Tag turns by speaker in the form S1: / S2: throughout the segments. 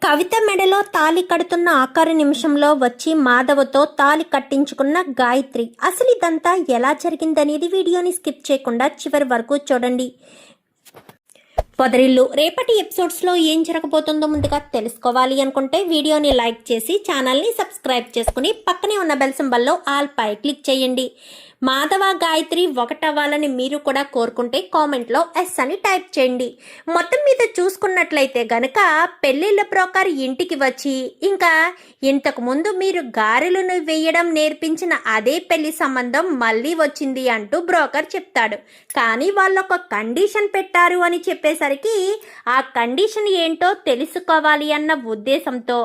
S1: కవిత మెడలో తాళి కడుతున్న ఆఖరి నిమిషంలో వచ్చి మాధవతో తాళి కట్టించుకున్న గాయత్రి. అసలు ఇదంతా ఎలా జరిగిందనేది వీడియోని స్కిప్ చేయకుండా చివరి వరకు చూడండి. పొదరిల్లు రేపటి ఎపిసోడ్స్లో ఏం జరగబోతుందో ముందుగా తెలుసుకోవాలి అనుకుంటే వీడియోని లైక్ చేసి ఛానల్ని సబ్స్క్రైబ్ చేసుకుని పక్కనే ఉన్న బెల్ సింబల్లో ఆల్ పై క్లిక్ చేయండి. మాధవ గాయత్రి ఒకటవ్వాలని మీరు కూడా కోరుకుంటే కామెంట్లో ఎస్ అని టైప్ చేయండి. మొత్తం మీద చూసుకున్నట్లయితే గనక పెళ్ళిళ్ళ బ్రోకర్ ఇంటికి వచ్చి ఇంకా ఇంతకు ముందు మీరు గారెలను వేయడం నేర్పించిన అదే పెళ్లి సంబంధం మళ్ళీ వచ్చింది అంటూ బ్రోకర్ చెప్తాడు. కానీ వాళ్ళు ఒక కండిషన్ పెట్టారు అని చెప్పేసరికి ఆ కండిషన్ ఏంటో తెలుసుకోవాలి అన్న ఉద్దేశంతో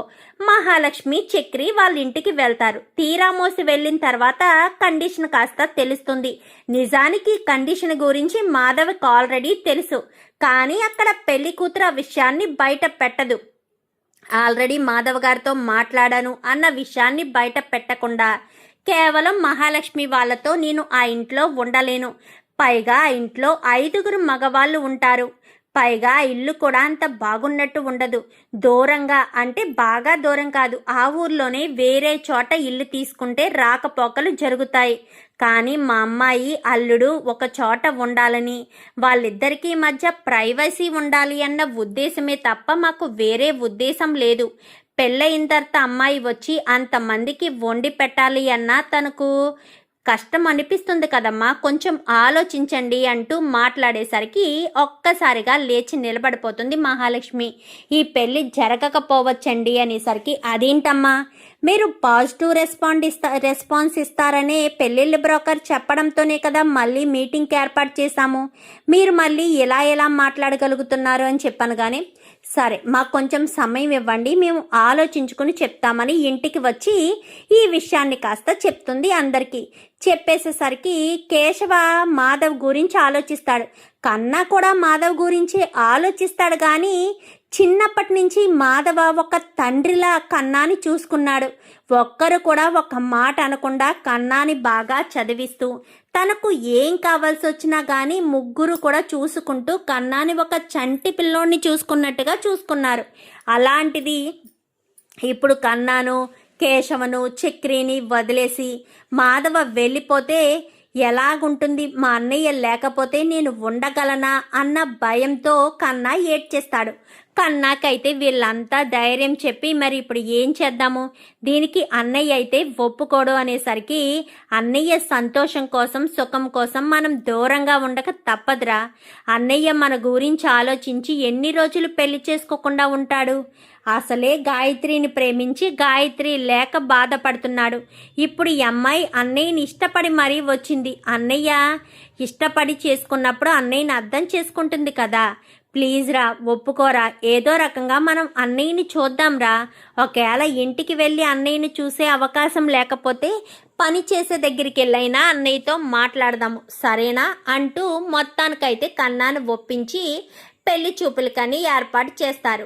S1: మహాలక్ష్మి చక్రి వాళ్ళ ఇంటికి వెళ్తారు. తీరా మోసి వెళ్ళిన తర్వాత కండిషన్ కాస్త తెలుస్తుంది. నిజానికి కండిషన్ గురించి మాధవ్కి ఆల్రెడీ తెలుసు, కానీ అక్కడ పెళ్లి కూతురు ఆ విషయాన్ని బయట పెట్టదు. ఆల్రెడీ మాధవ్ గారితో మాట్లాడాను అన్న విషయాన్ని బయట పెట్టకుండా కేవలం మహాలక్ష్మి వాళ్ళతో నేను ఆ ఇంట్లో ఉండలేను, పైగా ఆ ఇంట్లో 5 మగవాళ్ళు ఉంటారు, పైగా ఇల్లు కూడా అంత బాగున్నట్టు ఉండదు, దూరంగా అంటే బాగా దూరం కాదు, ఆ ఊర్లోనే వేరే చోట ఇల్లు తీసుకుంటే రాకపోకలు జరుగుతాయి. కానీ మా అమ్మాయి అల్లుడు ఒక చోట ఉండాలని, వాళ్ళిద్దరికీ మధ్య ప్రైవసీ ఉండాలి అన్న ఉద్దేశమే తప్ప మాకు వేరే ఉద్దేశం లేదు. పెళ్ళయిన తర్వాత అమ్మాయి వచ్చి అంతమందికి వండి పెట్టాలి అన్నా తనకు కష్టం అనిపిస్తుంది కదమ్మా, కొంచెం ఆలోచించండి అంటూ మాట్లాడేసరికి ఒక్కసారిగా లేచి నిలబడిపోతుంది మహాలక్ష్మి. ఈ పెళ్ళి జరగకపోవచ్చండి అనేసరికి అదేంటమ్మా మీరు పాజిటివ్ రెస్పాన్స్ ఇస్తారనే పెళ్ళిళ్ళ బ్రోకర్ చెప్పడంతోనే కదా మళ్ళీ మీటింగ్కి ఏర్పాటు చేశాము, మీరు మళ్ళీ ఎలా మాట్లాడగలుగుతున్నారు అని చెప్పాను. కానీ సరే మాకు కొంచెం సమయం ఇవ్వండి, మేము ఆలోచించుకుని చెప్తామని ఇంటికి వచ్చి ఈ విషయాన్ని కాస్త చెప్తుంది అందరికీ. చెప్పేసేసరికి కేశవ మాధవ్ గురించి ఆలోచిస్తాడు, కన్నా కూడా మాధవ్ గురించి ఆలోచిస్తాడు. కానీ చిన్నప్పటి నుంచి మాధవ ఒక తండ్రిలా కన్నాని చూసుకున్నాడు. ఒక్కరు కూడా ఒక మాట అనకుండా కన్నాని బాగా చదివిస్తూ తనకు ఏం కావాల్సి వచ్చినా కానీ ముగ్గురు కూడా చూసుకుంటూ కన్నాని ఒక చంటి పిల్లోడిని చూసుకున్నట్టుగా చూసుకున్నారు. అలాంటిది ఇప్పుడు కన్నాను కేశవను చక్రిని వదిలేసి మాధవ వెళ్ళిపోతే ఎలాగుంటుంది, మా అన్నయ్య లేకపోతే నేను ఉండగలనా అన్న భయంతో కన్నా ఏడ్చేస్తాడు. కన్నాకైతే వీళ్ళంతా ధైర్యం చెప్పి మరి ఇప్పుడు ఏం చేద్దాము, దీనికి అన్నయ్య అయితే ఒప్పుకోడు అనేసరికి అన్నయ్య సంతోషం కోసం సుఖం కోసం మనం దూరంగా ఉండక తప్పదురా, అన్నయ్య మన గురించి ఆలోచించి ఎన్ని రోజులు పెళ్లి చేసుకోకుండా ఉంటాడు, అసలే గాయత్రిని ప్రేమించి గాయత్రి లేక బాధపడుతున్నాడు. ఇప్పుడు ఈ అమ్మాయి అన్నయ్యని ఇష్టపడి మరీ వచ్చింది, అన్నయ్య ఇష్టపడి చేసుకున్నప్పుడు అన్నయ్యని అర్థం చేసుకుంటుంది కదా, ప్లీజ్ రా ఒప్పుకోరా, ఏదో రకంగా మనం అన్నయ్యని చూద్దాంరా, ఒకవేళ ఇంటికి వెళ్ళి అన్నయ్యని చూసే అవకాశం లేకపోతే పని చేసే దగ్గరికి వెళ్ళైనా అన్నయ్యతో మాట్లాడదాము సరేనా అంటూ మొత్తానికైతే కన్నాను ఒప్పించి పెళ్లి చూపులకని ఏర్పాటు చేస్తారు.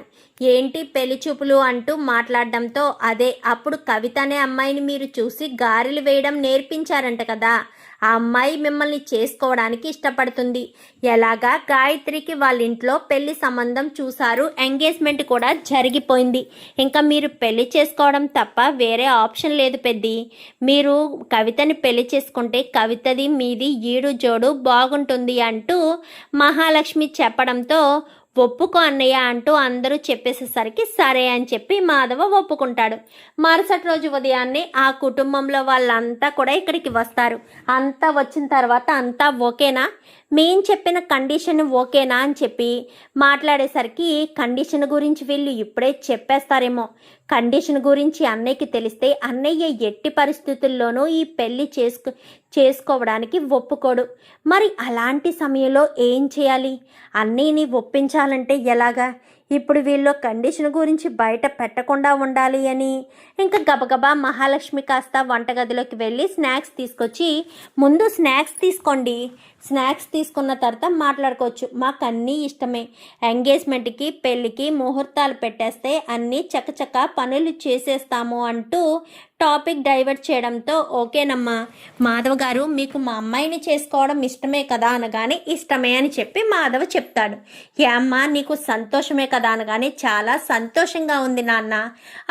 S1: ఏంటి పెళ్లి చూపులు అంటూ మాట్లాడడంతో అదే అప్పుడు కవిత అనే అమ్మాయిని మీరు చూసి గారెలు వేయడం నేర్పించారంట కదా, ఆ అమ్మాయి మిమ్మల్ని చేసుకోవడానికి ఇష్టపడుతుంది. ఎలాగా గాయత్రికి వాళ్ళ ఇంట్లో పెళ్లి సంబంధం చూశారు, ఎంగేజ్మెంట్ కూడా జరిగిపోయింది, ఇంకా మీరు పెళ్లి చేసుకోవడం తప్ప వేరే ఆప్షన్ లేదు పెద్ది, మీరు కవితని పెళ్లి చేసుకుంటే కవితది మీది ఈడు జోడు బాగుంటుంది అంటూ మహాలక్ష్మి చెప్పడంతో ఒప్పుకో అన్నయ్య అంటూ అందరూ చెప్పేసేసరికి సరే అని చెప్పి మాధవ ఒప్పుకుంటాడు. మరుసటి రోజు ఉదయాన్నే ఆ కుటుంబంలో వాళ్ళంతా కూడా ఇక్కడికి వస్తారు. అంతా వచ్చిన తర్వాత అంతా ఓకేనా, మేం చెప్పిన కండిషన్ ఓకేనా అని చెప్పి మాట్లాడేసరికి కండిషన్ గురించి వీళ్ళు ఇప్పుడే చెప్పేస్తారేమో, కండిషన్ గురించి అన్నయ్యకి తెలిస్తే అన్నయ్య ఎట్టి పరిస్థితుల్లోనూ ఈ పెళ్లి చేసుకోవడానికి ఒప్పుకోడు. మరి అలాంటి సమయంలో ఏం చేయాలి, అన్నయ్యని ఒప్పించాలంటే ఎలాగా, ఇప్పుడు వీళ్ళు కండిషన్ గురించి బయట పెట్టకుండా ఉండాలి అని ఇంకా గబగబా మహాలక్ష్మి కాస్త వంటగదిలోకి వెళ్ళి స్నాక్స్ తీసుకొచ్చి ముందు స్నాక్స్ తీసుకోండి, స్నాక్స్ తీసుకున్న తర్వాత మాట్లాడుకోవచ్చు, మాకు అన్నీ ఇష్టమే, ఎంగేజ్మెంట్కి పెళ్ళికి ముహూర్తాలు పెట్టేస్తే అన్నీ చకచక పనులు చేసేస్తాము అంటూ టాపిక్ డైవర్ట్ చేయడంతో ఓకేనమ్మా మాధవ్ గారు మీకు మా అమ్మాయిని చేసుకోవడం ఇష్టమే కదా అనగానే ఇష్టమే అని చెప్పి మాధవ్ చెప్తాడు. ఏ అమ్మా నీకు సంతోషమే కదా అనగానే చాలా సంతోషంగా ఉంది నాన్న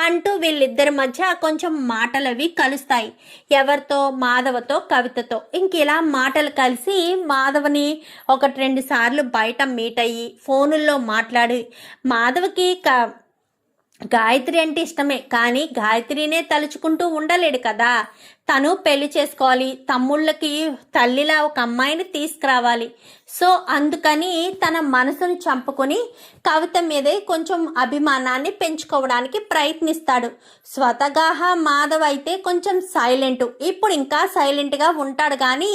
S1: అంటూ వీళ్ళిద్దరి మధ్య కొంచెం మాటలవి కలుస్తాయి. ఎవరితో? మాధవతో కవితతో. ఇంక ఇలా మాటలు కలిసి మాధవ్ని 1-2 సార్లు బయట మీట్ అయ్యి ఫోనుల్లో మాట్లాడి మాధవ్కి గాయత్రి అంటే ఇష్టమే, కానీ గాయత్రినే తలుచుకుంటూ ఉండలేడు కదా. తను పెళ్లి చేసుకోవాలి, తమ్ముళ్ళకి తల్లిలా ఒక అమ్మాయిని తీసుకురావాలి. సో అందుకని తన మనసును చంపుకొని కవిత మీదే కొంచెం అభిమానాన్ని పెంచుకోవడానికి ప్రయత్నిస్తాడు. స్వతహాగా మాధవ్ అయితే కొంచెం సైలెంట్, ఇప్పుడు ఇంకా సైలెంట్గా ఉంటాడు, కానీ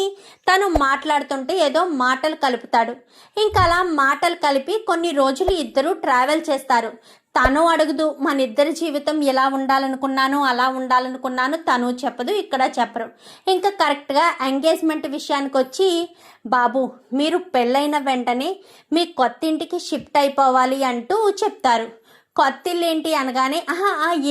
S1: తను మాట్లాడుతుంటే ఏదో మాటలు కలుపుతాడు. ఇంకా అలా మాటలు కలిపి కొన్ని రోజులు ఇద్దరు ట్రావెల్ చేస్తారు. తను అడుగుదు మన ఇద్దరి జీవితం ఎలా ఉండాలనుకున్నాను అలా ఉండాలనుకున్నాను, తను చెప్పదు, ఇక్కడ చెప్పరు. ఇంకా కరెక్ట్గా ఎంగేజ్మెంట్ విషయానికి వచ్చి బాబు మీరు పెళ్ళైన వెంటనే మీ కొత్త ఇంటికి షిఫ్ట్ అయిపోవాలి అంటూ చెప్తారు. కొత్త ఇల్లు ఏంటి అనగానే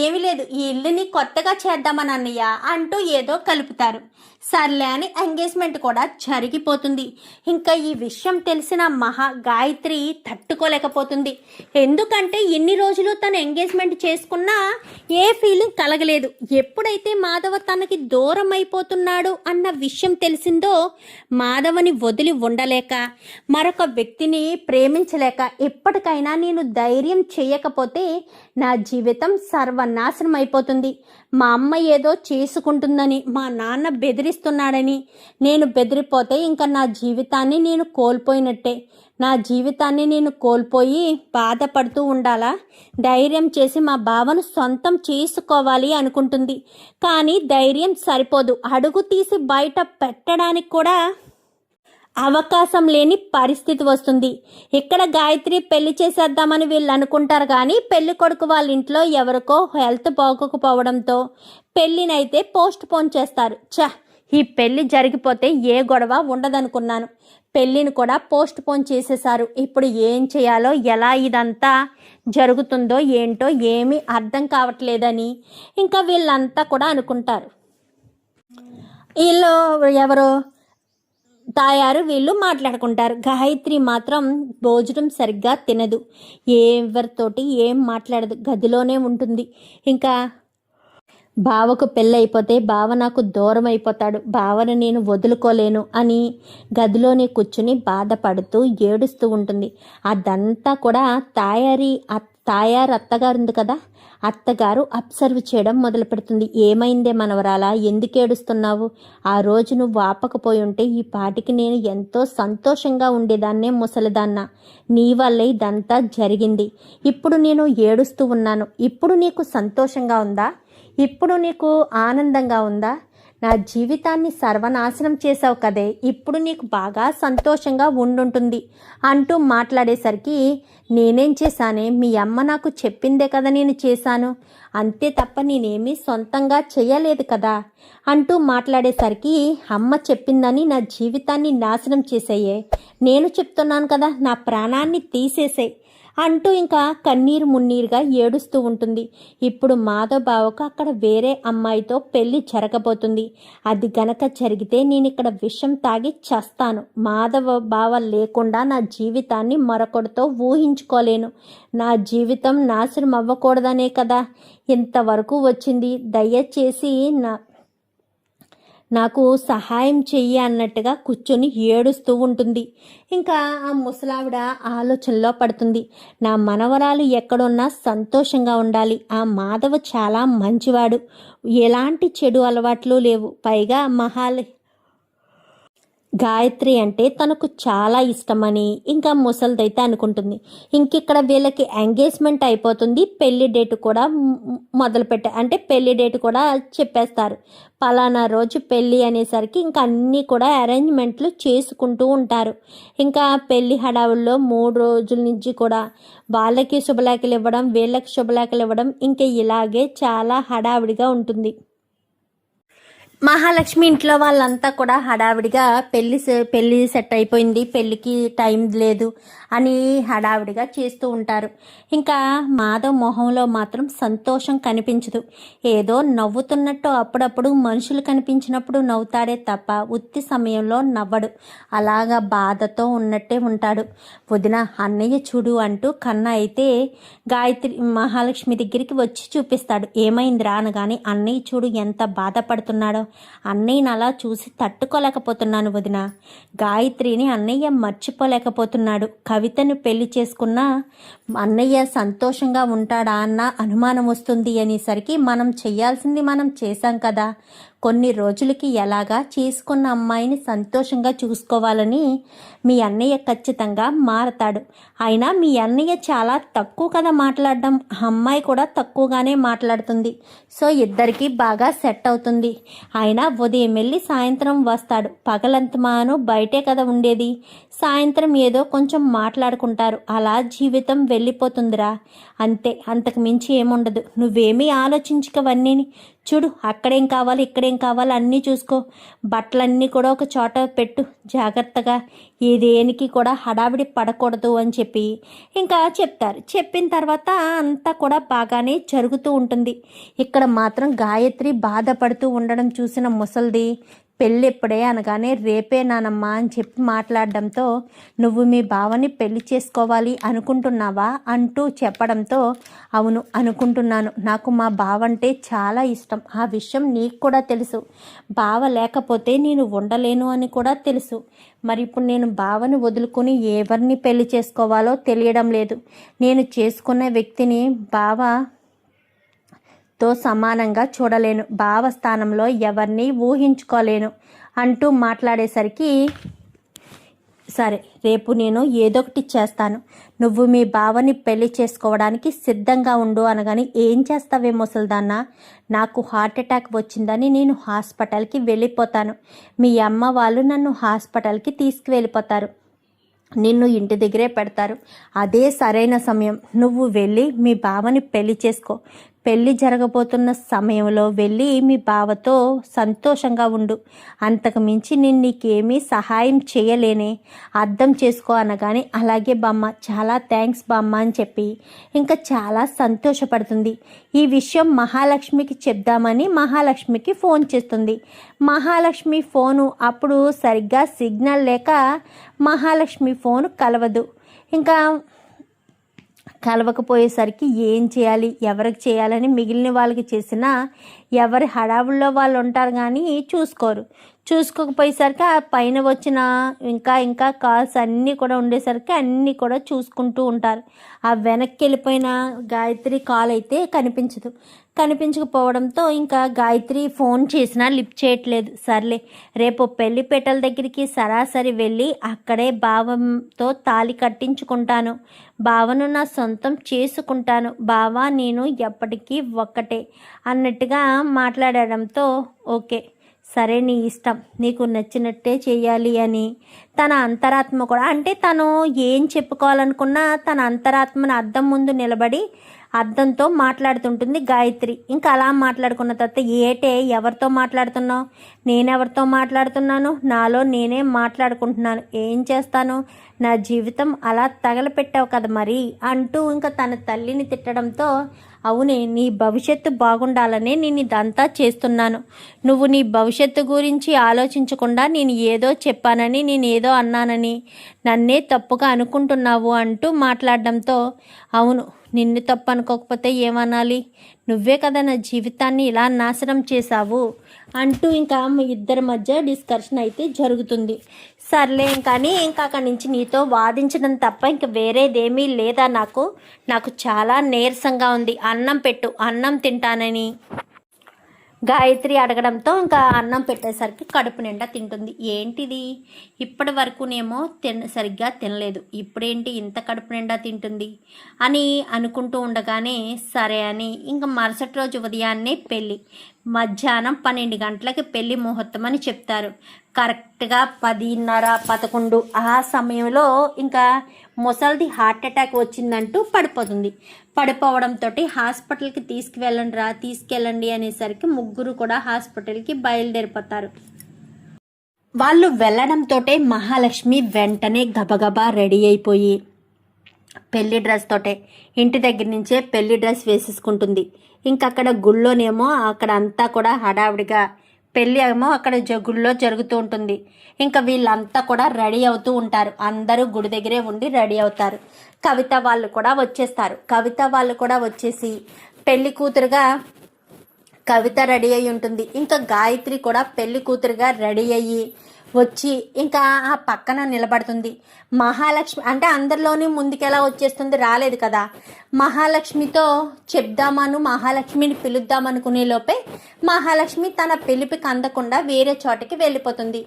S1: ఏమీ లేదు, ఈ ఇల్లుని కొత్తగా చేద్దామని అన్నయ్య అంటూ ఏదో కలుపుతారు. సర్లే అని ఎంగేజ్మెంట్ కూడా జరిగిపోతుంది. ఇంకా ఈ విషయం తెలిసిన గాయత్రి తట్టుకోలేకపోతుంది. ఎందుకంటే ఎన్ని రోజులు తను ఎంగేజ్మెంట్ చేసుకున్నా ఏ ఫీలింగ్ కలగలేదు. ఎప్పుడైతే మాధవ తనకి దూరం అయిపోతున్నాడు అన్న విషయం తెలిసిందో మాధవని వదిలి ఉండలేక మరొక వ్యక్తిని ప్రేమించలేక ఎప్పటికైనా నేను ధైర్యం చేయకపోతే నా జీవితం సర్వనాశనం అయిపోతుంది. మా అమ్మ ఏదో చేసుకుంటుందని, మా నాన్న బెదిరిస్తున్నాడని నేను బెదిరిపోతే ఇంకా నా జీవితాన్ని నేను కోల్పోయినట్టే. నా జీవితాన్ని నేను కోల్పోయి బాధపడుతూ ఉండాలా? ధైర్యం చేసి మా బావను సొంతం చేసుకోవాలి అనుకుంటుంది. కానీ ధైర్యం సరిపోదు, అడుగు తీసి బయట పెట్టడానికి కూడా అవకాశం లేని పరిస్థితి వస్తుంది. ఇక్కడ గాయత్రి పెళ్లి చేసేద్దామని వీళ్ళు అనుకుంటారు, కానీ పెళ్లి కొడుకు వాళ్ళ ఇంట్లో ఎవరికో హెల్త్ బాగోకపోవడంతో పెళ్ళినైతే పోస్ట్ పోన్ చేస్తారు. ఈ పెళ్లి జరిగిపోతే ఏ గొడవ ఉండదనుకున్నాను, పెళ్ళిని కూడా పోస్ట్ పోన్ చేసేశారు. ఇప్పుడు ఏం చేయాలో, ఎలా ఇదంతా జరుగుతుందో ఏంటో ఏమీ అర్థం కావట్లేదని ఇంకా వీళ్ళంతా కూడా అనుకుంటారు. వీళ్ళు ఎవరో తాయారు వీళ్ళు మాట్లాడుకుంటారు. గాయత్రి మాత్రం భోజనం సరిగ్గా తినదు, ఎవరితోటి ఏం మాట్లాడదు, గదిలోనే ఉంటుంది. ఇంకా బావకు పెళ్ళి అయిపోతే బావ నాకు దూరం అయిపోతాడు, బావను నేను వదులుకోలేను అని గదిలోనే కూర్చుని బాధపడుతూ ఏడుస్తూ ఉంటుంది. అదంతా కూడా తాయారు అత్తగారు ఉంది కదా, అత్తగారు అబ్జర్వ్ చేయడం మొదలు పెడుతుంది. ఏమైందే మనవరాలా, ఎందుకు ఏడుస్తున్నావు? ఆ రోజు నువ్వు ఆపకపోయి ఉంటే ఈ పాటికి నేను ఎంతో సంతోషంగా ఉండేదాన్నే ముసలిదాన్న. నీ వల్లే ఇదంతా జరిగింది. ఇప్పుడు నేను ఏడుస్తూ ఉన్నాను. ఇప్పుడు నీకు సంతోషంగా ఉందా? ఇప్పుడు నీకు ఆనందంగా ఉందా? నా జీవితాన్ని సర్వనాశనం చేసావు కదే, ఇప్పుడు నీకు బాగా సంతోషంగా ఉండుంటుంది అంటూ మాట్లాడేసరికి నేనేం చేశానే, మీ అమ్మ నాకు చెప్పిందే కదా నేను చేశాను, అంతే తప్ప నేనేమీ సొంతంగా చేయలేదు కదా అంటూ మాట్లాడేసరికి అమ్మ చెప్పిందని నా జీవితాన్ని నాశనం చేసేయే, నేను చెప్తున్నాను కదా నా ప్రాణాన్ని తీసేసే అంటూ ఇంకా కన్నీరు మున్నీరుగా ఏడుస్తూ ఉంటుంది. ఇప్పుడు మాధవ్ బావకు అక్కడ వేరే అమ్మాయితో పెళ్లి జరగబోతుంది. అది గనక జరిగితే నేను ఇక్కడ విషం తాగి చస్తాను. మాధవ బావ లేకుండా నా జీవితాన్ని మరొకటితో ఊహించుకోలేను. నా జీవితం నాశనం అవ్వకూడదనే కదా ఇంతవరకు వచ్చింది. దయచేసి నాకు సహాయం చెయ్యి అన్నట్టుగా కూర్చొని ఏడుస్తూ ఉంటుంది. ఇంకా ఆ ముసలావిడ ఆలోచనలో పడుతుంది. నా మనవరాలు ఎక్కడున్నా సంతోషంగా ఉండాలి. ఆ మాధవ చాలా మంచివాడు, ఎలాంటి చెడు అలవాట్లు లేవు. పైగా గాయత్రి అంటే తనకు చాలా ఇష్టమని ఇంకా ముసలిదైతే అనుకుంటుంది. ఇంకిక్కడ వీళ్ళకి ఎంగేజ్మెంట్ అయిపోతుంది, పెళ్లి డేట్ కూడా అంటే పెళ్లి డేట్ కూడా చెప్పేస్తారు. పలానా రోజు పెళ్ళి అనేసరికి ఇంకా అన్నీ కూడా అరేంజ్మెంట్లు చేసుకుంటూ ఉంటారు. ఇంకా పెళ్లి హడావుల్లో 3 రోజుల నుంచి కూడా వాళ్ళకి శుభలేఖలు ఇవ్వడం, వీళ్ళకి శుభలేఖలు ఇవ్వడం, ఇంకా ఇలాగే చాలా హడావిడిగా ఉంటుంది. మహాలక్ష్మి ఇంట్లో వాళ్ళంతా కూడా హడావిడిగా పెళ్ళి సెట్ అయిపోయింది, పెళ్ళికి టైం లేదు అని హడావిడిగా చేస్తూ ఉంటారు. ఇంకా మాధవ్ మొహంలో మాత్రం సంతోషం కనిపించదు. ఏదో నవ్వుతున్నట్టు అప్పుడప్పుడు మనుషులు కనిపించినప్పుడు నవ్వుతాడే తప్ప ఉత్తి సమయంలో నవ్వడు. అలాగా బాధతో ఉన్నట్టే ఉంటాడు. వదిన అన్నయ్య చూడు అంటూ కన్నా అయితే గాయత్రి మహాలక్ష్మి దగ్గరికి వచ్చి చూపిస్తాడు. ఏమైందిరా అనగానే అన్నయ్య చూడు ఎంత బాధపడుతున్నాడో, అన్నయ్యని అలా చూసి తట్టుకోలేకపోతున్నాను వదిన. గాయత్రిని అన్నయ్య మర్చిపోలేకపోతున్నాడు. కవితను పెళ్లి చేసుకున్న అన్నయ్య సంతోషంగా ఉంటాడా అన్న అనుమానం వస్తుంది అనేసరికి మనం చేయాల్సింది మనం చేశాం కదా. కొన్ని రోజులకి ఎలాగా చేసుకున్న అమ్మాయిని సంతోషంగా చూసుకోవాలని మీ అన్నయ్య ఖచ్చితంగా మారతాడు. అయినా మీ అన్నయ్య చాలా తక్కువ కదా మాట్లాడడం, అమ్మాయి కూడా తక్కువగానే మాట్లాడుతుంది. సో ఇద్దరికి బాగా సెట్ అవుతుంది. అయినా ఉదయం వెళ్ళి సాయంత్రం వస్తాడు. పగలంతమాను బయటే కదా ఉండేది, సాయంత్రం ఏదో కొంచెం మాట్లాడుకుంటారు. అలా జీవితం వెళ్ళిపోతుందిరా, అంతే, అంతకు మించి ఏముండదు. నువ్వేమీ ఆలోచించుకవన్నీ చూడు, అక్కడేం కావాలి ఇక్కడేం కావాలి అన్నీ చూసుకో. బట్టలన్నీ కూడా ఒక చోట పెట్టు జాగ్రత్తగా, ఏదేనికి కూడా హడావిడి పడకూడదు అని చెప్పి ఇంకా చెప్తారు. చెప్పిన తర్వాత అంతా కూడా బాగానే జరుగుతూ ఉంటుంది. ఇక్కడ మాత్రం గాయత్రి బాధపడుతూ ఉండడం చూసిన ముసల్ది పెళ్ళి ఎప్పుడే అనగానే రేపే నానమ్మా అని చెప్పి మాట్లాడడంతో నువ్వు మీ బావని పెళ్లి చేసుకోవాలి అనుకుంటున్నావా అంటూ చెప్పడంతో అవును అనుకుంటున్నాను, నాకు మా బావ అంటే చాలా ఇష్టం, ఆ విషయం నీకు కూడా తెలుసు, బావ లేకపోతే నేను ఉండలేను అని కూడా తెలుసు. మరి ఇప్పుడు నేను బావని వదులుకొని ఎవరిని పెళ్లి చేసుకోవాలో తెలియడం లేదు. నేను చేసుకున్న వ్యక్తిని తో సమానంగా చూడలేను, బావ స్థానంలో ఎవరిని ఊహించుకోలేను అంటూ మాట్లాడేసరికి సరే రేపు నేను ఏదొకటి చేస్తాను, నువ్వు మీ బావని పెళ్లి చేసుకోవడానికి సిద్ధంగా ఉండు అనగాని ఏం చేస్తావే ముసల్దాన్న, నాకు హార్ట్ అటాక్ వచ్చిందని నేను హాస్పిటల్కి వెళ్ళిపోతాను, మీ అమ్మ వాళ్ళు నన్ను హాస్పిటల్కి తీసుకువెళ్ళిపోతారు, నిన్ను ఇంటి దగ్గరే పెడతారు, అదే సరైన సమయం, నువ్వు వెళ్ళి మీ బావని పెళ్లి చేసుకో, పెళ్ళి జరగబోతున్న సమయంలో వెళ్ళి మీ బావతో సంతోషంగా ఉండు, అంతకు మించి నేను నీకేమీ సహాయం చేయలేనే, అర్థం చేసుకో అనగానే అలాగే బామ్మ, చాలా థ్యాంక్స్ బామ్మ అని చెప్పి ఇంకా చాలా సంతోషపడుతుంది. ఈ విషయం మహాలక్ష్మికి చెప్దామని మహాలక్ష్మికి ఫోన్ చేస్తుంది. మహాలక్ష్మి ఫోను అప్పుడు సరిగ్గా సిగ్నల్ లేక మహాలక్ష్మి ఫోన్ కలవదు. ఇంకా కలవకపోయేసరికి ఏం చేయాలి ఎవరికి చేయాలని మిగిలిన వాళ్ళకి చేసినా ఎవరి హడావుల్లో వాళ్ళు ఉంటారు కానీ చూసుకోకపోయేసరికి ఆ పైన వచ్చిన ఇంకా కాల్స్ అన్నీ కూడా ఉండేసరికి అన్నీ కూడా చూసుకుంటూ ఉంటారు. ఆ వెనక్కి వెళ్ళిపోయిన గాయత్రి కాల్ అయితే కనిపించకపోవడంతో ఇంకా గాయత్రి ఫోన్ చేసినా లిఫ్ట్ చేయట్లేదు. సర్లే రేపు పెళ్లిపేటల దగ్గరికి సరాసరి వెళ్ళి అక్కడే బావతో తాళి కట్టించుకుంటాను, బావను నా సొంతం చేసుకుంటాను, బావ నేను ఎప్పటికీ ఒక్కటే అన్నట్టుగా మాట్లాడడంతో ఓకే సరే నీ ఇష్టం, నీకు నచ్చినట్టే చేయాలి అని తన అంతరాత్మ కూడా, అంటే తను ఏం చెప్పుకోవాలనుకున్నా తన అంతరాత్మను అద్దం ముందు నిలబడి అద్దంతో మాట్లాడుతుంటుంది గాయత్రి. ఇంకా అలా మాట్లాడుకున్న తర్వాత ఏటే ఎవరితో మాట్లాడుతున్నావు, నేనెవరితో మాట్లాడుతున్నాను, నాలో నేనే మాట్లాడుకుంటున్నాను, ఏం చేస్తాను, నా జీవితం అలా తగలపెట్టావు కదా మరి అంటూ ఇంకా తన తల్లిని తిట్టడంతో అవునే నీ భవిష్యత్తు బాగుండాలనే నేను ఇదంతా చేస్తున్నాను, నువ్వు నీ భవిష్యత్తు గురించి ఆలోచించకుండా నేను ఏదో చెప్పానని నేను ఏదో అన్నానని నన్నే తప్పుగా అనుకుంటున్నావు అంటూ మాట్లాడడంతో అవును నిన్ను తప్పు అనుకోకపోతే ఏమనాలి, నువ్వే కదా నా జీవితాన్ని ఇలా నాశనం చేశావు అంటూ ఇంకా మీ ఇద్దరి మధ్య డిస్కషన్ అయితే జరుగుతుంది. సర్లే కానీ ఇంకా అక్కడి నుంచి నీతో వాదించడం తప్ప ఇంక వేరేదేమీ లేదా, నాకు చాలా నీరసంగా ఉంది, అన్నం పెట్టు అన్నం తింటానని గాయత్రి అడగడంతో ఇంకా అన్నం పెట్టేసరికి కడుపు నిండా తింటుంది. ఏంటిది ఇప్పటి వరకునేమో సరిగ్గా తినలేదు, ఇప్పుడేంటి ఇంత కడుపు నిండా తింటుంది అని అనుకుంటూ ఉండగానే సరే అని ఇంకా మరుసటి రోజు ఉదయాన్నే పెళ్ళి, మధ్యాహ్నం 12 గంటలకి పెళ్లి ముహూర్తం అని చెప్తారు. కరెక్ట్గా 10:30, 11 ఆ సమయంలో ఇంకా ముసల్ది హార్ట్ అటాక్ వచ్చిందంటూ పడిపోతుంది. పడిపోవడంతో హాస్పిటల్కి తీసుకెళ్ళండి అనేసరికి ముగ్గురు కూడా హాస్పిటల్కి బయలుదేరిపోతారు. వాళ్ళు వెళ్ళడంతో మహాలక్ష్మి వెంటనే గబగబా రెడీ అయిపోయి పెళ్లి డ్రెస్ తోటే ఇంటి దగ్గర నుంచే పెళ్లి డ్రెస్ వేసేసుకుంటుంది. ఇంకక్కడ గుళ్ళోనేమో అక్కడ అంతా కూడా హడావిడిగా పెళ్ళి ఏమో అక్కడ గుళ్ళో జరుగుతూ ఉంటుంది. ఇంకా వీళ్ళంతా కూడా రెడీ అవుతూ ఉంటారు. అందరూ గుడి దగ్గరే ఉండి రెడీ అవుతారు. కవిత వాళ్ళు కూడా వచ్చేస్తారు. కవిత వాళ్ళు కూడా వచ్చేసి పెళ్లి కూతురుగా కవిత రెడీ అయి ఉంటుంది. ఇంకా గాయత్రి కూడా పెళ్లి కూతురుగా రెడీ అయ్యి వచ్చి ఇంకా ఆ పక్కన నిలబడుతుంది. మహాలక్ష్మి అంటే అందరిలోని ముందుకెలా వచ్చేస్తుంది, రాలేదు కదా. మహాలక్ష్మితో చెప్దామను మహాలక్ష్మిని పిలుద్దామనుకునే లోపే మహాలక్ష్మి తన పిలిపికి అందకుండా వేరే చోటకి వెళ్ళిపోతుంది.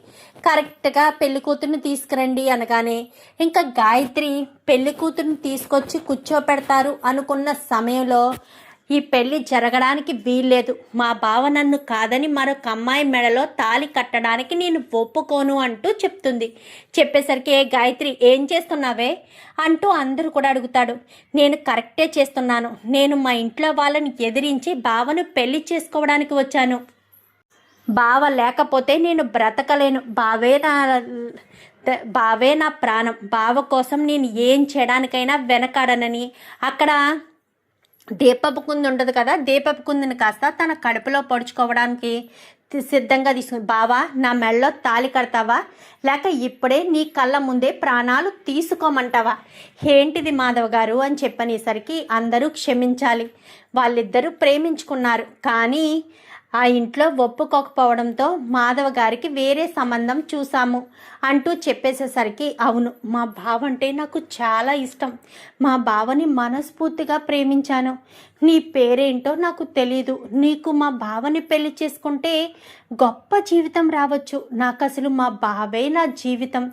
S1: కరెక్ట్గా పెళ్లి కూతుర్ని తీసుకురండి అనగానే ఇంకా గాయత్రి పెళ్లి కూతుర్ని తీసుకొచ్చి కూర్చోపెడతారు అనుకున్న సమయంలో ఈ పెళ్లి జరగడానికి వీల్లేదు, మా బావ నన్ను కాదని మరొక అమ్మాయి మెడలో తాళి కట్టడానికి నేను ఒప్పుకోను అంటూ చెప్తుంది. చెప్పేసరికి ఏ గాయత్రి ఏం చేస్తున్నావే అంటూ అందరూ కూడా అడుగుతాడు. నేను కరెక్టే చేస్తున్నాను. నేను మా ఇంట్లో వాళ్ళని ఎదిరించి బావను పెళ్లి చేసుకోవడానికి వచ్చాను. బావ లేకపోతే నేను బ్రతకలేను. బావే నా ప్రాణం. బావ కోసం నేను ఏం చేయడానికైనా వెనకాడనని అక్కడ దీపపు కుంది ఉండదు కదా, దీపపు కుందిని కాస్త తన కడుపులో పొడుచుకోవడానికి సిద్ధంగా తీసుకుని, బావా నా మెళ్ళలో తాళి కడతావా లేక ఇప్పుడే నీ కళ్ళ ముందే ప్రాణాలు తీసుకోమంటావా? ఏంటిది మాధవ్ గారు అని చెప్పనేసరికి అందరూ క్షమించాలి. వాళ్ళిద్దరూ ప్రేమించుకున్నారు, కానీ ఆ ఇంట్లో ఒప్పుకోకపోవడంతో మాధవ గారికి వేరే సంబంధం చూసాము అంటూ చెప్పేసేసరికి, అవును మా బావ అంటే నాకు చాలా ఇష్టం, మా బావని మనస్ఫూర్తిగా ప్రేమించాను. నీ పేరేంటో నాకు తెలీదు. నీకు మా బావని పెళ్లి చేసుకుంటే గొప్ప జీవితం రావచ్చు. నాకు అసలు మా బావే నా జీవితం.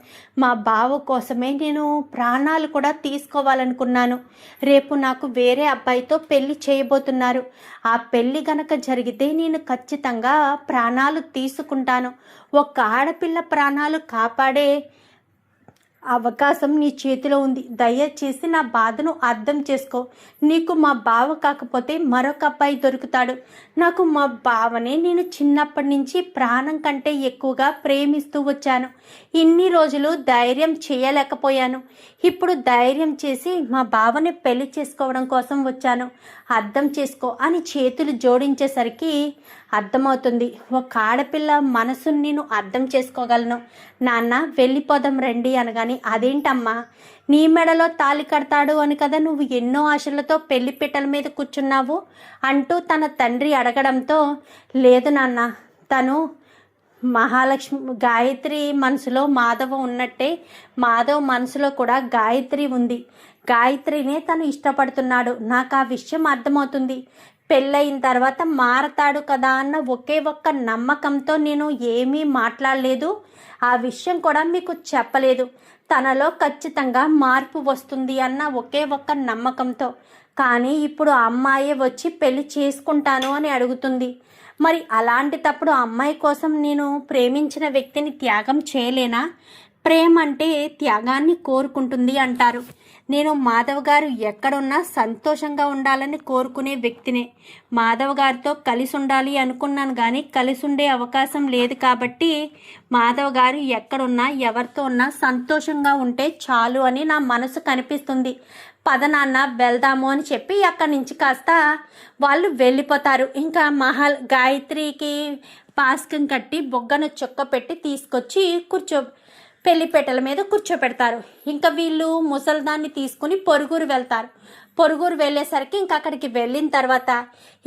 S1: మా బావ కోసమే నేను ప్రాణాలు కూడా తీసుకోవాలనుకున్నాను. రేపు నాకు వేరే అబ్బాయితో పెళ్లి చేయబోతున్నారు. ఆ పెళ్లి గనక జరిగితే నేను ఖచ్చితంగా ప్రాణాలు తీసుకుంటాను. ఒక ఆడపిల్ల ప్రాణాలు కాపాడే అవకాశం నీ చేతిలో ఉంది. దయచేసి నా బాధను అర్థం చేసుకో. నీకు మా బావ కాకపోతే మరొక అబ్బాయి దొరుకుతాడు. నాకు మా బావనే నేను చిన్నప్పటి నుంచి ప్రాణం కంటే ఎక్కువగా ప్రేమిస్తూ వచ్చాను. ఇన్ని రోజులు ధైర్యం చేయలేకపోయాను. ఇప్పుడు ధైర్యం చేసి మా బావని పెళ్లి చేసుకోవడం కోసం వచ్చాను. అర్థం చేసుకో అని చేతులు జోడించేసరికి అర్థమవుతుంది, ఒక ఆడపిల్ల మనసుని నేను అర్థం చేసుకోగలను. నాన్న వెళ్ళిపోదాం రండి అనగాని, అదేంటమ్మా నీ మెడలో తాళి కడతాడు అని కదా నువ్వు ఎన్నో ఆశలతో పెళ్లి పీటల మీద కూర్చున్నావు అంటూ తన తండ్రి అడగడంతో, లేదు నాన్న, తను మహాలక్ష్మి గాయత్రి మనసులో మాధవ ఉన్నట్టే మాధవ్ మనసులో కూడా గాయత్రి ఉంది. గాయత్రినే తను ఇష్టపడుతున్నాడు. నాకు ఆ విషయం అర్థమవుతుంది. పెళ్ళయిన తర్వాత మారతాడు కదా అన్న ఒకే ఒక్క నమ్మకంతో నేను ఏమీ మాట్లాడలేదు. ఆ విషయం కూడా మీకు చెప్పలేదు. తనలో ఖచ్చితంగా మార్పు వస్తుంది అన్న ఒకే ఒక్క నమ్మకంతో. కానీ ఇప్పుడు అమ్మాయే వచ్చి పెళ్లి చేసుకుంటాను అని అడుగుతుంది. మరి అలాంటి తప్పుడు అమ్మాయి కోసం నేను ప్రేమించిన వ్యక్తిని త్యాగం చేయలేనా? ప్రేమ అంటే త్యాగాన్ని కోరుకుంటుంది అంటారు. నేను మాధవ్ గారు ఎక్కడున్నా సంతోషంగా ఉండాలని కోరుకునే వ్యక్తినే. మాధవ్ గారితో కలిసి ఉండాలి అనుకున్నాను, కానీ కలిసి ఉండే అవకాశం లేదు. కాబట్టి మాధవ్ గారు ఎక్కడున్నా ఎవరితో ఉన్నా సంతోషంగా ఉంటే చాలు అని నా మనసు కనిపిస్తుంది. పద నాన్న వెళ్దాము అని చెప్పి అక్కడి నుంచి కాస్త వాళ్ళు వెళ్ళిపోతారు. ఇంకా గాయత్రికి పాస్కం కట్టి బొగ్గను చొక్క పెట్టి తీసుకొచ్చి పెళ్లిపేటల మీద కూర్చోపెడతారు. ఇంకా వీళ్ళు ముసల్దాన్ని తీసుకుని పొరుగురు వెళ్తారు. పొరుగురు వెళ్ళేసరికి ఇంకా అక్కడికి వెళ్ళిన తర్వాత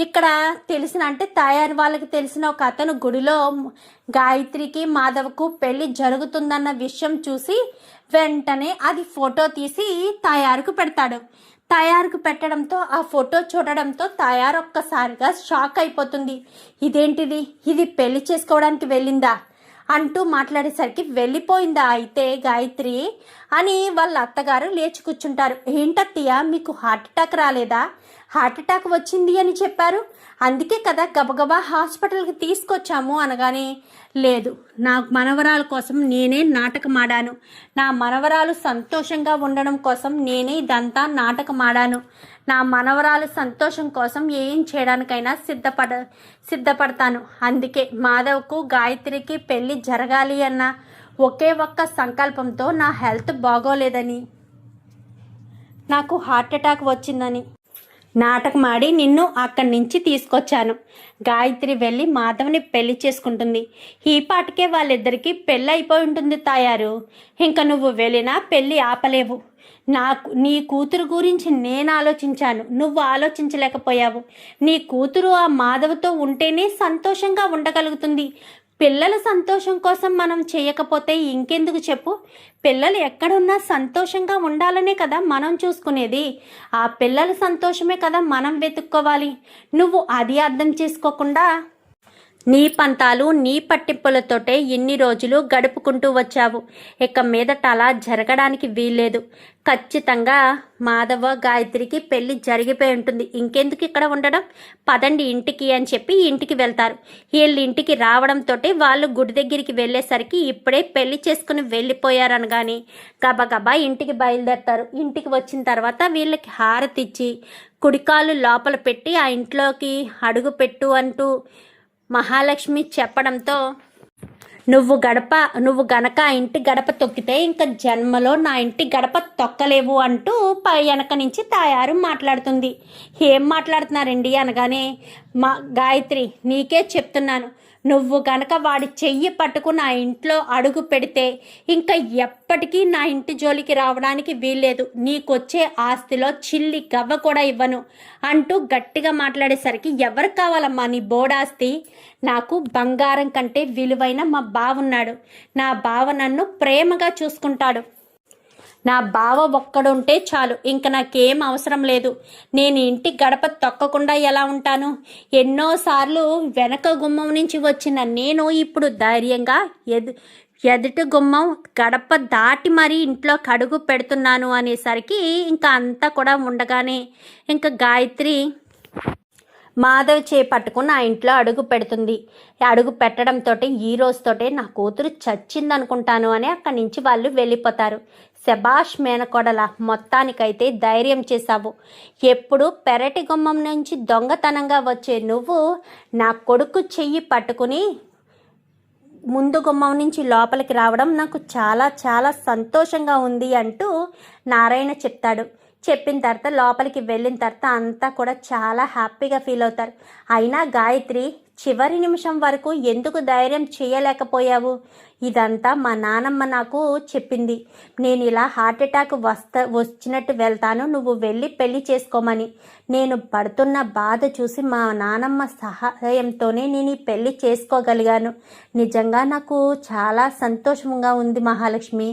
S1: ఇక్కడ తయారు వాళ్ళకి తెలిసిన ఒక అతను గుడిలో గాయత్రికి మాధవ్కు పెళ్లి జరుగుతుందన్న విషయం చూసి వెంటనే అది ఫోటో తీసి తయారుకు పెడతాడు. తయారుకు పెట్టడంతో ఆ ఫోటో చూడడంతో తయారు ఒక్కసారిగా షాక్ అయిపోతుంది. ఇదేంటిది, ఇది పెళ్లి చేసుకోవడానికి వెళ్ళిందా అంటూ మాట్లాడేసరికి, వెళ్ళిపోయిందా అయితే గాయత్రి అని వాళ్ళ అత్తగారు లేచి కూర్చుంటారు. ఏంటత్తయ్య మీకు హార్ట్ అటాక్ రాలేదా? హార్ట్ అటాక్ వచ్చింది అని చెప్పారు, అందుకే కదా గబగబా హాస్పిటల్కి తీసుకొచ్చాము అనగానే, లేదు, నా మనవరాల కోసం నేనే నాటకం ఆడాను, నా మనవరాలు సంతోషంగా ఉండడం కోసం నేనే ఇదంతా నాటకం ఆడాను, నా మనవరాలు సంతోషం కోసం ఏం చేయడానికైనా సిద్ధపడతాను. అందుకే మాధవ్కు గాయత్రికి పెళ్ళి జరగాలి అన్న ఒకే ఒక్క సంకల్పంతో నా హెల్త్ బాగోలేదని, నాకు హార్ట్ అటాక్ వచ్చిందని నాటకమాడి నిన్ను అక్కడి నుంచి తీసుకొచ్చాను. గాయత్రి వెళ్ళి మాధవ్ని పెళ్లి చేసుకుంటుంది. ఈ పాటికే వాళ్ళిద్దరికీ పెళ్ళి అయిపోయి ఉంటుంది తాయారు. ఇంకా నువ్వు వెళ్ళినా పెళ్ళి ఆపలేవు. నీ కూతురు గురించి నేను ఆలోచించాను, నువ్వు ఆలోచించలేకపోయావు. నీ కూతురు ఆ మాధవ్తో ఉంటేనే సంతోషంగా ఉండగలుగుతుంది. పిల్లల సంతోషం కోసం మనం చేయకపోతే ఇంకెందుకు చెప్పు? పిల్లలు ఎక్కడున్నా సంతోషంగా ఉండాలనే కదా మనం చూసుకునేది. ఆ పిల్లల సంతోషమే కదా మనం వెతుక్కోవాలి. నువ్వు అది అర్థం చేసుకోకుండా నీ పంతాలు నీ పట్టింపులతోటే ఇన్ని రోజులు గడుపుకుంటూ వచ్చావు. ఇక మీదట అలా జరగడానికి వీల్లేదు. ఖచ్చితంగా మాధవ గాయత్రికి పెళ్లి జరిగిపోయి ఉంటుంది. ఇంకెందుకు ఇక్కడ ఉండడం? పదండి ఇంటికి అని చెప్పి ఇంటికి వెళ్తారు. వీళ్ళు ఇంటికి రావడంతో వాళ్ళు గుడి దగ్గరికి వెళ్ళేసరికి ఇప్పుడే పెళ్లి చేసుకుని వెళ్ళిపోయారనగాని గబగబా ఇంటికి బయలుదేరతారు. ఇంటికి వచ్చిన తర్వాత వీళ్ళకి హారతి ఇచ్చి కుడికాలు లోపల పెట్టి ఆ ఇంట్లోకి అడుగు పెట్టు అంటూ మహాలక్ష్మి చెప్పడంతో, నువ్వు గనక ఆ ఇంటి గడప తొక్కితే ఇంకా జన్మలో నా ఇంటి గడప తొక్కలేవు అంటూ పై వెనక నుంచి తాయారు మాట్లాడుతుంది. ఏం మాట్లాడుతున్నారండి అనగానే, గాయత్రి నీకే చెప్తున్నాను, నువ్వు గనక వాడి చెయ్యి పట్టుకుని నా ఇంట్లో అడుగు పెడితే ఇంకా ఎప్పటికీ నా ఇంటి జోలికి రావడానికి వీల్లేదు. నీకొచ్చే ఆస్తిలో చిల్లి గవ్వ కూడా ఇవ్వను అంటూ గట్టిగా మాట్లాడేసరికి, ఎవరు కావాలమ్మా నీ బోడాస్తి? నాకు బంగారం కంటే విలువైన మా బావున్నాడు. నా బావ నన్ను ప్రేమగా చూసుకుంటాడు. నా బావ ఒక్కడుంటే చాలు, ఇంక నాకేం అవసరం లేదు. నేను ఇంటి గడప తొక్కకుండా ఎలా ఉంటాను? ఎన్నోసార్లు వెనక గుమ్మం నుంచి వచ్చిన నేను ఇప్పుడు ధైర్యంగా ఎదుటి గుమ్మం గడప దాటి మరీ ఇంట్లో కడుగు పెడుతున్నాను అనేసరికి ఇంకా అంతా కూడా ఉండగానే ఇంకా గాయత్రి మాధవ్ చేపట్టుకుని ఆ ఇంట్లో అడుగు పెడుతుంది. అడుగు పెట్టడంతో ఈ రోజుతోటే నా కూతురు చచ్చిందనుకుంటాను అని అక్కడి నుంచి వాళ్ళు వెళ్ళిపోతారు. శబాష్ మేనకోడల, మొత్తానికైతే ధైర్యం చేశావు. ఎప్పుడు పెరటి గుమ్మం నుంచి దొంగతనంగా వచ్చే నువ్వు నా కొడుకు చెయ్యి పట్టుకుని ముందు గుమ్మం నుంచి లోపలికి రావడం నాకు చాలా చాలా సంతోషంగా ఉంది అంటూ నారాయణ చెప్తాడు. చెప్పిన తర్వాత లోపలికి వెళ్ళిన తర్వాత అంతా కూడా చాలా హ్యాపీగా ఫీల్ అవుతారు. అయినా గాయత్రి, చివరి నిమిషం వరకు ఎందుకు ధైర్యం చేయలేకపోయావు? ఇదంతా మా నానమ్మ నాకు చెప్పింది. నేను ఇలా హార్ట్ అటాక్ వచ్చినట్టు వెళ్తాను, నువ్వు వెళ్ళి పెళ్లి చేసుకోమని. నేను పడుతున్న బాధ చూసి మా నానమ్మ సహాయంతోనే నేను ఈ పెళ్లి చేసుకోగలిగాను. నిజంగా నాకు చాలా సంతోషంగా ఉంది మహాలక్ష్మి.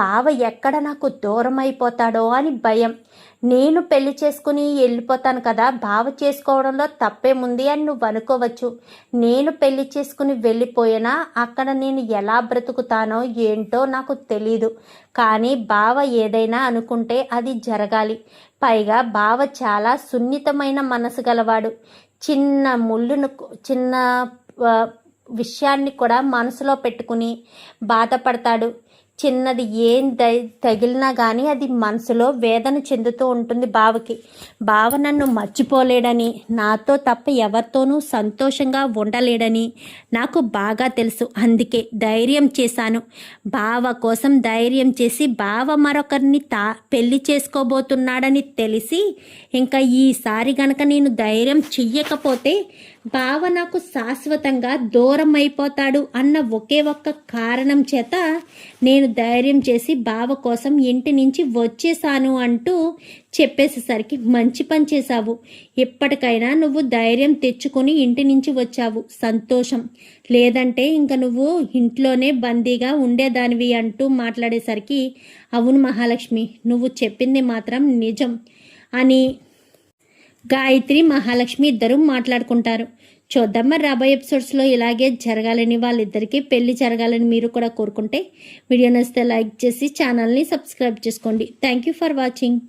S1: బావ ఎక్కడ నాకు దూరం అయిపోతాడో అని భయం. నేను పెళ్లి చేసుకుని వెళ్ళిపోతాను కదా, బావ చేసుకోవడంలో తప్పేముంది అని నువ్వు అనుకోవచ్చు. నేను పెళ్లి చేసుకుని వెళ్ళిపోయినా అక్కడ నేను ఎలా బ్రతుకుతానో ఏంటో నాకు తెలీదు. కానీ బావ ఏదైనా అనుకుంటే అది జరగాలి. పైగా బావ చాలా సున్నితమైన మనసు గలవాడు. చిన్న విషయాన్ని కూడా మనసులో పెట్టుకుని బాధపడతాడు. చిన్నది ఏం తగిలినా కానీ అది మనసులో వేదన చెందుతూ ఉంటుంది బావకి. బావ నన్ను మర్చిపోలేడని, నాతో తప్ప ఎవరితోనూ సంతోషంగా ఉండలేడని నాకు బాగా తెలుసు. అందుకే ధైర్యం చేశాను. బావ కోసం ధైర్యం చేసి బావ మరొకరిని పెళ్లి చేసుకోబోతున్నాడని తెలిసి ఇంకా ఈసారి గనక నేను ధైర్యం చెయ్యకపోతే బావ నాకు శాశ్వతంగా దూరం అయిపోతాడు అన్న ఒకే ఒక్క కారణం చేత నేను ధైర్యం చేసి బావ కోసం ఇంటి నుంచి వచ్చేసాను అంటూ చెప్పేసేసరికి, మంచి పని చేశావు. ఎప్పటికైనా నువ్వు ధైర్యం తెచ్చుకొని ఇంటి నుంచి వచ్చావు, సంతోషం. లేదంటే ఇంక నువ్వు ఇంట్లోనే బందీగా ఉండేదానివి అంటూ మాట్లాడేసరికి, అవును మహాలక్ష్మి, నువ్వు చెప్పింది మాత్రం నిజం అని గాయత్రి మహాలక్ష్మి ఇద్దరు మాట్లాడుకుంటారు. చూద్దాం మరి రాబోయే ఎపిసోడ్స్లో ఇలాగే జరగాలని, వాళ్ళిద్దరికీ పెళ్లి జరగాలని మీరు కూడా కోరుకుంటే వీడియో నచ్చితే లైక్ చేసి ఛానల్ని సబ్స్క్రైబ్ చేసుకోండి. Thank you for watching.